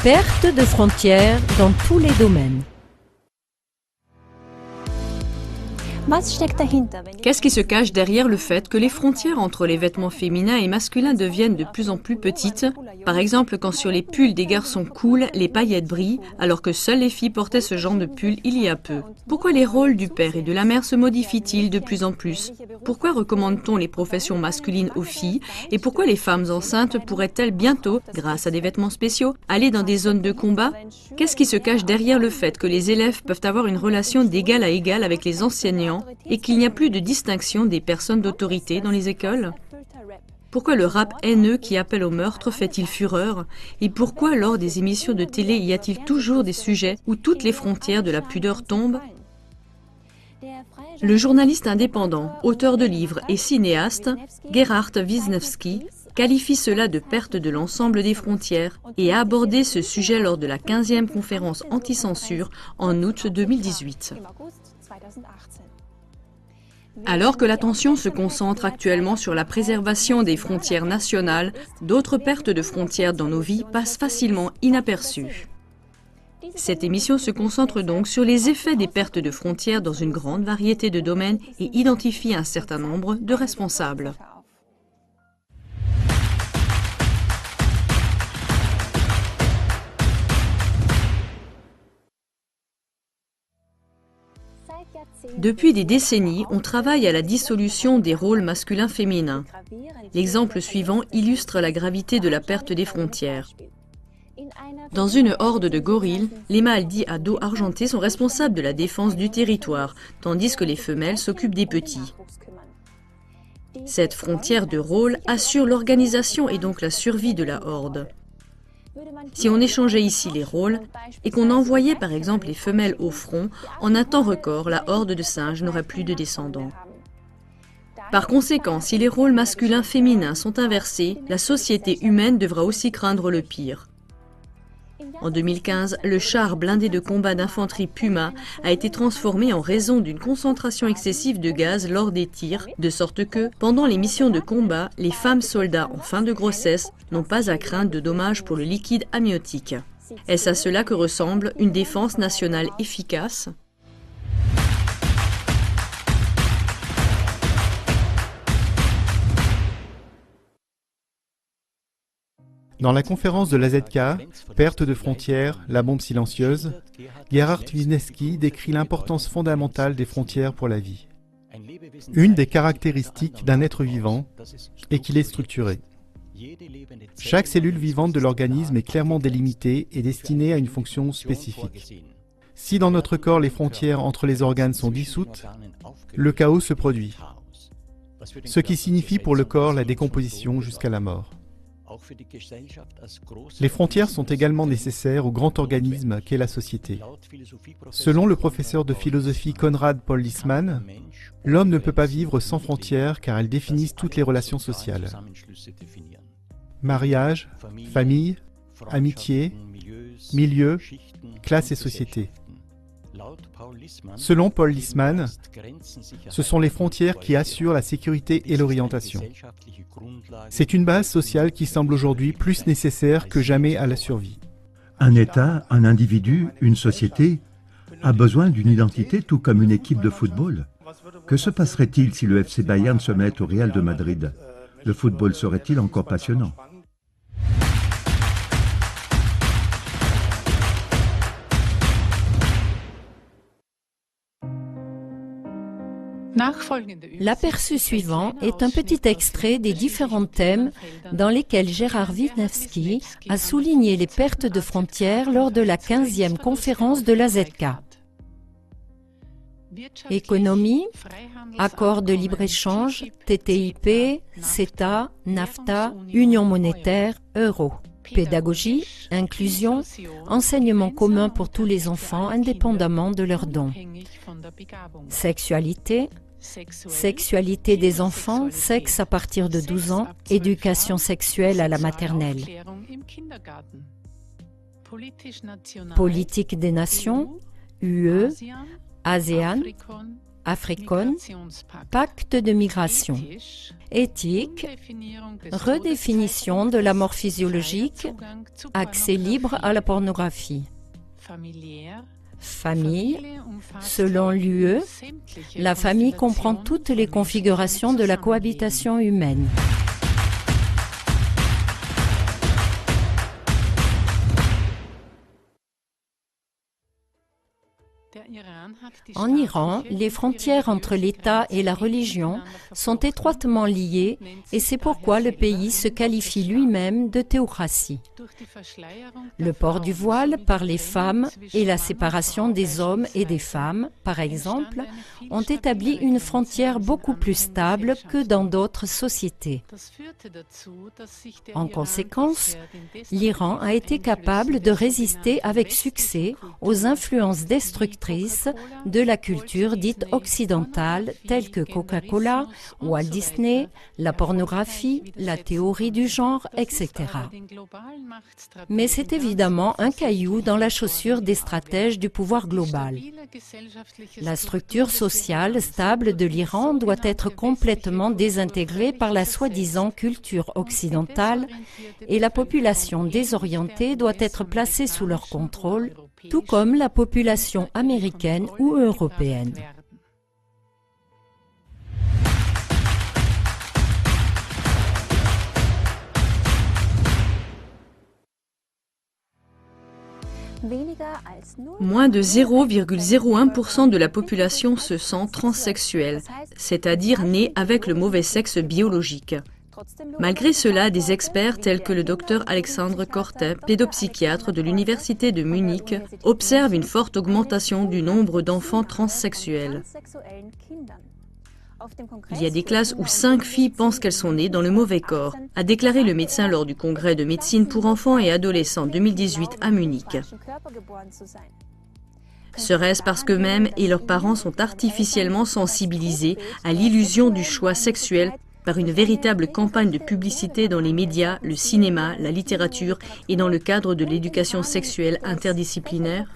Perte de frontières dans tous les domaines. Qu'est-ce qui se cache derrière le fait que les frontières entre les vêtements féminins et masculins deviennent de plus en plus petites? Par exemple, quand sur les pulls des garçons coulent, les paillettes brillent, alors que seules les filles portaient ce genre de pull il y a peu. Pourquoi les rôles du père et de la mère se modifient-ils de plus en plus? Pourquoi recommande-t-on les professions masculines aux filles? Et pourquoi les femmes enceintes pourraient-elles bientôt, grâce à des vêtements spéciaux, aller dans des zones de combat? Qu'est-ce qui se cache derrière le fait que les élèves peuvent avoir une relation d'égal à égal avec les enseignants et qu'il n'y a plus de distinction des personnes d'autorité dans les écoles? Pourquoi le rap haineux qui appelle au meurtre fait-il fureur? Et pourquoi, lors des émissions de télé, y a-t-il toujours des sujets où toutes les frontières de la pudeur tombent? Le journaliste indépendant, auteur de livres et cinéaste, Gerhard Wisniewski, qualifie cela de perte de l'ensemble des frontières et a abordé ce sujet lors de la 15e conférence anti-censure en août 2018. Alors que l'attention se concentre actuellement sur la préservation des frontières nationales, d'autres pertes de frontières dans nos vies passent facilement inaperçues. Cette émission se concentre donc sur les effets des pertes de frontières dans une grande variété de domaines et identifie un certain nombre de responsables. Depuis des décennies, on travaille à la dissolution des rôles masculins-féminins. L'exemple suivant illustre la gravité de la perte des frontières. Dans une horde de gorilles, les mâles dits à dos argenté sont responsables de la défense du territoire, tandis que les femelles s'occupent des petits. Cette frontière de rôle assure l'organisation et donc la survie de la horde. Si on échangeait ici les rôles et qu'on envoyait par exemple les femelles au front, en un temps record, la horde de singes n'aurait plus de descendants. Par conséquent, si les rôles masculins-féminins sont inversés, la société humaine devra aussi craindre le pire. En 2015, le char blindé de combat d'infanterie Puma a été transformé en raison d'une concentration excessive de gaz lors des tirs, de sorte que, pendant les missions de combat, les femmes soldats en fin de grossesse n'ont pas à craindre de dommages pour le liquide amniotique. Est-ce à cela que ressemble une défense nationale efficace ? Dans la conférence de l'AZK, Perte de frontières, la bombe silencieuse, Gerhard Wisniewski décrit l'importance fondamentale des frontières pour la vie. Une des caractéristiques d'un être vivant est qu'il est structuré. Chaque cellule vivante de l'organisme est clairement délimitée et destinée à une fonction spécifique. Si dans notre corps les frontières entre les organes sont dissoutes, le chaos se produit, ce qui signifie pour le corps la décomposition jusqu'à la mort. Les frontières sont également nécessaires au grand organisme qu'est la société. Selon le professeur de philosophie Konrad Paul Liessmann, l'homme ne peut pas vivre sans frontières car elles définissent toutes les relations sociales. Mariage, famille, amitié, milieu, classe et société. Selon Paul Liessmann, ce sont les frontières qui assurent la sécurité et l'orientation. C'est une base sociale qui semble aujourd'hui plus nécessaire que jamais à la survie. Un État, un individu, une société a besoin d'une identité tout comme une équipe de football. Que se passerait-il si le FC Bayern se met au Real de Madrid? Le football serait-il encore passionnant? L'aperçu suivant est un petit extrait des différents thèmes dans lesquels Gerhard Wisniewski a souligné les pertes de frontières lors de la 15e conférence de l'AZK. Économie, accords de libre-échange, TTIP, CETA, NAFTA, Union monétaire, euro. Pédagogie, inclusion, enseignement commun pour tous les enfants indépendamment de leurs dons. Sexualité, sexualité des enfants, sexe à partir de 12 ans, éducation sexuelle à la maternelle. Politique des nations, UE, ASEAN, Afrikon, pacte de migration. Éthique, redéfinition de la mort physiologique, accès libre à la pornographie. Famille, selon l'UE, la famille comprend toutes les configurations de la cohabitation humaine. En Iran, les frontières entre l'État et la religion sont étroitement liées et c'est pourquoi le pays se qualifie lui-même de théocratie. Le port du voile par les femmes et la séparation des hommes et des femmes, par exemple, ont établi une frontière beaucoup plus stable que dans d'autres sociétés. En conséquence, l'Iran a été capable de résister avec succès aux influences destructrices de la culture dite occidentale telle que Coca-Cola, Walt Disney, la pornographie, la théorie du genre, etc. Mais c'est évidemment un caillou dans la chaussure des stratèges du pouvoir global. La structure sociale stable de l'Iran doit être complètement désintégrée par la soi-disant culture occidentale et la population désorientée doit être placée sous leur contrôle, tout comme la population américaine ou européenne. Moins de 0,01% de la population se sent transsexuelle, c'est-à-dire née avec le mauvais sexe biologique. Malgré cela, des experts tels que le docteur Alexandre Cortet, pédopsychiatre de l'Université de Munich, observent une forte augmentation du nombre d'enfants transsexuels. Il y a des classes où 5 filles pensent qu'elles sont nées dans le mauvais corps, a déclaré le médecin lors du congrès de médecine pour enfants et adolescents 2018 à Munich. Serait-ce parce qu'eux-mêmes et leurs parents sont artificiellement sensibilisés à l'illusion du choix sexuel par une véritable campagne de publicité dans les médias, le cinéma, la littérature et dans le cadre de l'éducation sexuelle interdisciplinaire?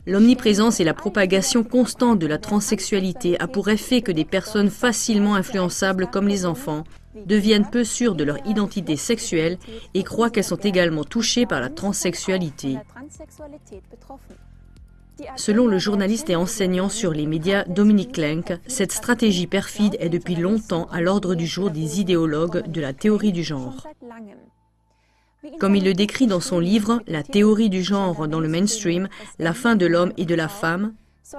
L'omniprésence et la propagation constante de la transsexualité a pour effet que des personnes facilement influençables comme les enfants deviennent peu sûres de leur identité sexuelle et croient qu'elles sont également touchées par la transsexualité. Selon le journaliste et enseignant sur les médias Dominique Lenk, cette stratégie perfide est depuis longtemps à l'ordre du jour des idéologues de la théorie du genre. Comme il le décrit dans son livre « La théorie du genre dans le mainstream, la fin de l'homme et de la femme »,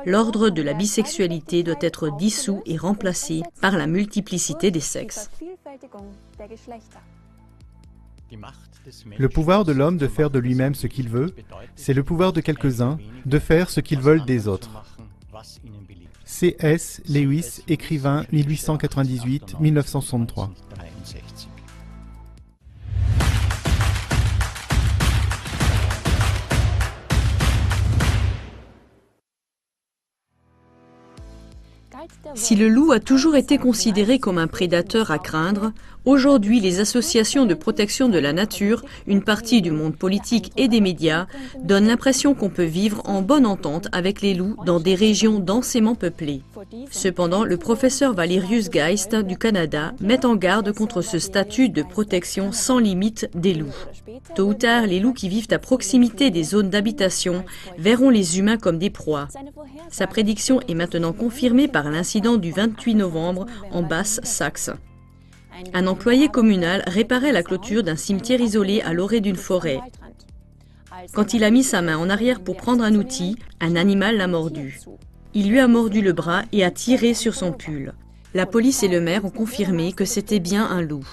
l'ordre de la bisexualité doit être dissous et remplacé par la multiplicité des sexes. Le pouvoir de l'homme de faire de lui-même ce qu'il veut, c'est le pouvoir de quelques-uns de faire ce qu'ils veulent des autres. C.S. Lewis, écrivain 1898-1963. Si le loup a toujours été considéré comme un prédateur à craindre, aujourd'hui les associations de protection de la nature, une partie du monde politique et des médias donnent l'impression qu'on peut vivre en bonne entente avec les loups dans des régions densément peuplées. Cependant, le professeur Valerius Geist du Canada met en garde contre ce statut de protection sans limite des loups. Tôt ou tard, les loups qui vivent à proximité des zones d'habitation verront les humains comme des proies. Sa prédiction est maintenant confirmée par l'incident du 28 novembre en Basse-Saxe. Un employé communal réparait la clôture d'un cimetière isolé à l'orée d'une forêt. Quand il a mis sa main en arrière pour prendre un outil, un animal l'a mordu. Il lui a mordu le bras et a tiré sur son pull. La police et le maire ont confirmé que c'était bien un loup.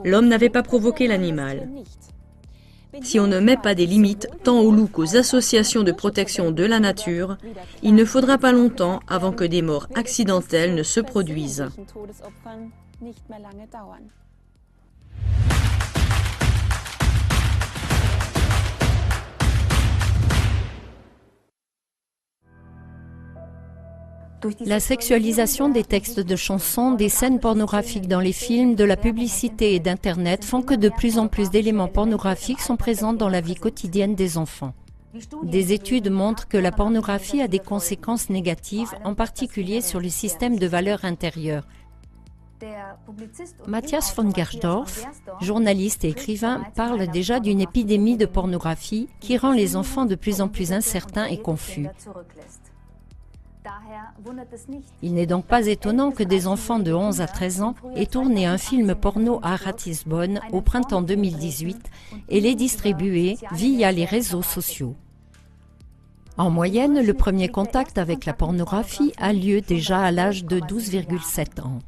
L'homme n'avait pas provoqué l'animal. Si on ne met pas des limites tant aux loups qu'aux associations de protection de la nature, il ne faudra pas longtemps avant que des morts accidentelles ne se produisent. La sexualisation des textes de chansons, des scènes pornographiques dans les films, de la publicité et d'Internet font que de plus en plus d'éléments pornographiques sont présents dans la vie quotidienne des enfants. Des études montrent que la pornographie a des conséquences négatives, en particulier sur le système de valeurs intérieures. Matthias von Gersdorf, journaliste et écrivain, parle déjà d'une épidémie de pornographie qui rend les enfants de plus en plus incertains et confus. Il n'est donc pas étonnant que des enfants de 11 à 13 ans aient tourné un film porno à Ratisbonne au printemps 2018 et l'ait distribué via les réseaux sociaux. En moyenne, le premier contact avec la pornographie a lieu déjà à l'âge de 12,7 ans.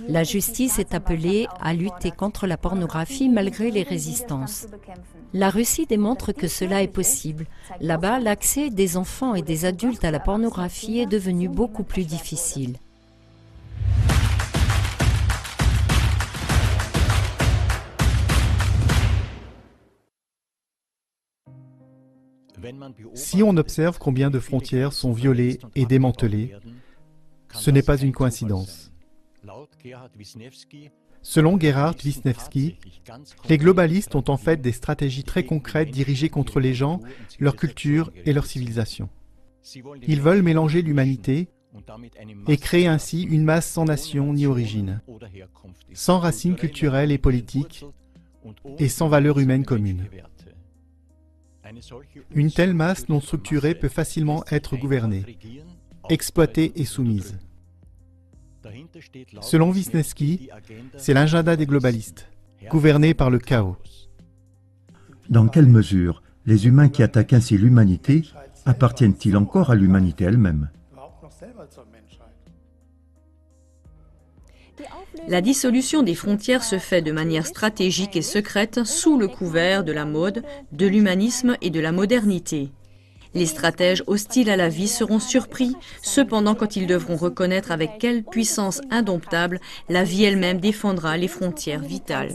La justice est appelée à lutter contre la pornographie malgré les résistances. La Russie démontre que cela est possible. Là-bas, l'accès des enfants et des adultes à la pornographie est devenu beaucoup plus difficile. Si on observe combien de frontières sont violées et démantelées, ce n'est pas une coïncidence. Selon Gerhard Wisniewski, les globalistes ont en fait des stratégies très concrètes dirigées contre les gens, leur culture et leur civilisation. Ils veulent mélanger l'humanité et créer ainsi une masse sans nation ni origine, sans racines culturelles et politiques et sans valeurs humaines communes. Une telle masse non structurée peut facilement être gouvernée, exploitée et soumise. Selon Wisniewski, c'est l'agenda des globalistes, gouverné par le chaos. Dans quelle mesure les humains qui attaquent ainsi l'humanité appartiennent-ils encore à l'humanité elle-même? La dissolution des frontières se fait de manière stratégique et secrète sous le couvert de la mode, de l'humanisme et de la modernité. Les stratèges hostiles à la vie seront surpris, cependant quand ils devront reconnaître avec quelle puissance indomptable la vie elle-même défendra les frontières vitales.